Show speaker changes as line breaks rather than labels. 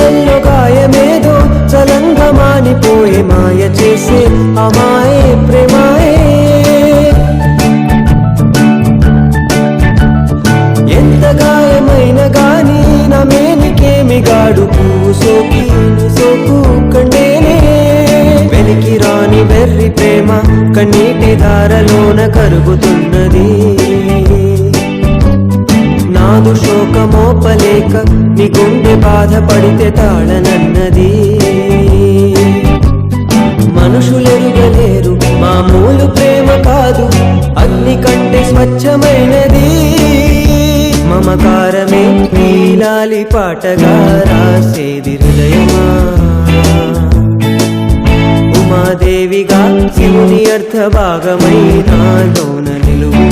గుండెల్లో గాయమేదో చలంగా మానిపోయే మాయ చేసే అమాయే ప్రేమాయే ఎంత గాయమైన గాని నా మేనికేమి గాడు పువ్వు సోకి సోకు కండేనే వెలికి రాని వెర్రి ప్రేమ కన్నీటి ధారలోన కరుగుతున్నది నాదు శోకమోపలేక నీ గుండె బాధపడితే తాళనన్నది మనుషులెరుగలేరు మామూలు ప్రేమ కాదు అగ్ని కంటే స్వచ్ఛమైనది మమకారమే నీలాలి పాటగా రాసేది హృదయమా ఉమాదేవిగా శివుని అర్థ భాగమై నాలోన నిలువు